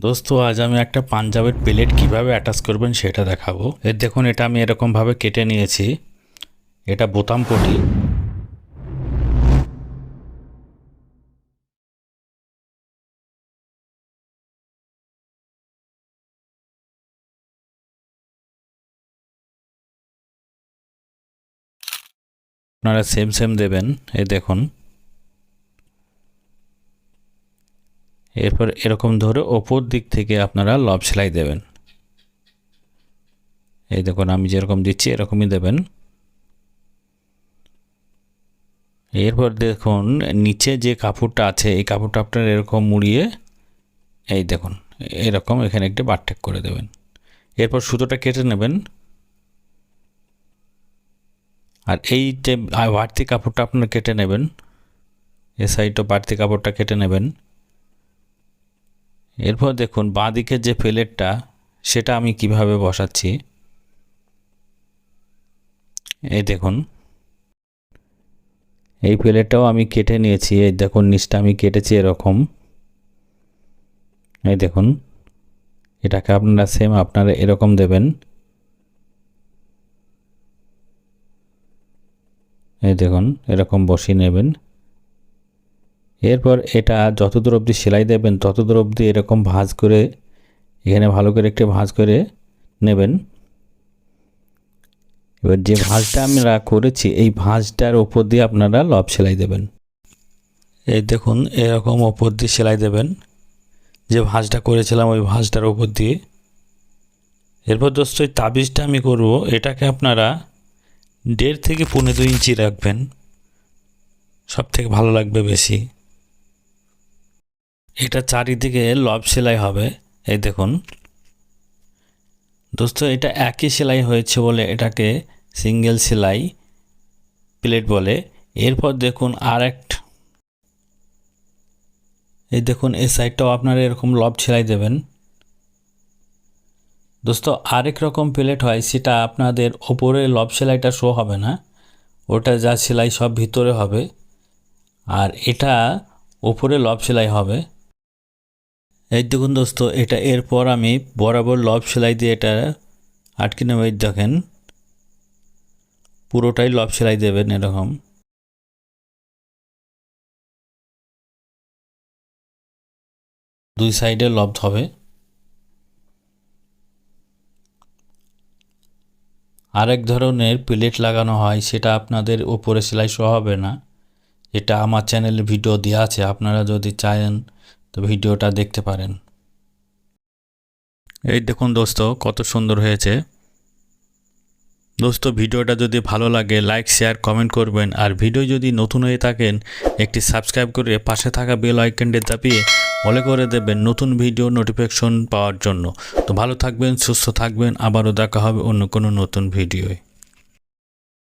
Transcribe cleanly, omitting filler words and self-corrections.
দোস্ত আজ আমি একটা পাঞ্জাবের প্লেট কিভাবে অ্যাটাচ করবেন সেটা দেখাবো। দেখুন এটা আমি এরকম ভাবে কেটে নিয়েছি। এটা বোতাম পটি। আপনারা সেম সেম দেবেন। এই দেখুন, এরপর এরকম ধরে ওপর দিক থেকে আপনারা লব সেলাই দেবেন। এই দেখুন আমি যেরকম দিচ্ছি এরকমই দেবেন। এরপর দেখুন নিচে যে কাপড়টা আছে এই কাপড়টা আপনারা এরকম মুড়িয়ে এই দেখুন এরকম এখানে একটি বারটেক করে দেবেন। এরপর সুতোটা কেটে নেবেন। আর এই যে বাড়তি কাপড়টা আপনারা কেটে নেবেন। এই সাইডটা বাড়তি কাপড়টা কেটে নেবেন। এরপর দেখুন বাঁ দিকের যে প্লেটটা সেটা আমি কিভাবে বসাচ্ছি। এই দেখুন এই প্লেটটাও আমি কেটে নিয়েছি। এই দেখুন নিচটা আমি কেটেছি এরকম। এই দেখুন এটাকে আপনারা সেম আপনারা এরকম দেবেন। এই দেখুন এরকম বসিয়ে নেবেন। এরপর এটা যতদূর অবধি সেলাই দেবেন ততদূর অবধি এরকম ভাঁজ করে এখানে ভালো করে একটু ভাঁজ করে নেবেন। এবার যে ভাঁজটা আমরা করেছি এই ভাঁজটার উপর দিয়ে আপনারা লব সেলাই দেবেন। এই দেখুন এরকম উপর দিয়ে সেলাই দেবেন যে ভাঁজটা করেছিলাম ওই ভাঁজটার উপর দিয়ে। এরপর দোস্ত এই তাবিজটা আমি করব, এটাকে আপনারা 1.5 থেকে 2.5 ইঞ্চি রাখবেন, সব থেকে ভালো লাগবে বেশি। এটা চারিদিকে লব সেলাই হবে। এই দেখুন দোস্ত এটা একই সেলাই হয়েছে বলে এটাকে সিঙ্গেল সেলাই প্লেট বলে। এরপর দেখুন এই দেখুন এই সাইডটাও আপনারা এরকম লব সেলাই দেবেন। দোস্ত আরেক রকম প্লেট হয় সেটা আপনাদের ওপরে লব সেলাইটা শো হবে না, ওটা যা সেলাই সব ভিতরে হবে, আর এটা ওপরে লব সেলাই হবে। এই দেখুন দোস্ত এটা এরপর আমি বরাবর লব সেলাই দিয়ে এটা আটকে নেব। এই দেখেন পুরোটাই লব সেলাই দেবেন এরকম। দুই সাইডে লব হবে। আরেক ধরনের প্লেট লাগানো হয় সেটা আপনাদের উপরে সেলাই শো হবে না, এটা আমার চ্যানেলে ভিডিও দেওয়া আছে, আপনারা যদি চান তো ভিডিওটা দেখতে পারেন। এই দেখুন দোস্ত কত সুন্দর হয়েছে। দোস্ত ভিডিওটা যদি ভালো লাগে লাইক শেয়ার কমেন্ট করবেন, আর ভিডিও যদি নতুন হয়ে থাকেন একটি সাবস্ক্রাইব করে পাশে থাকা বেল আইকনটি চাপিয়ে অলে করে দেবেন নতুন ভিডিও নোটিফিকেশন পাওয়ার জন্য। তো ভালো থাকবেন, সুস্থ থাকবেন, আবারও দেখা হবে অন্য কোনো নতুন ভিডিওয়।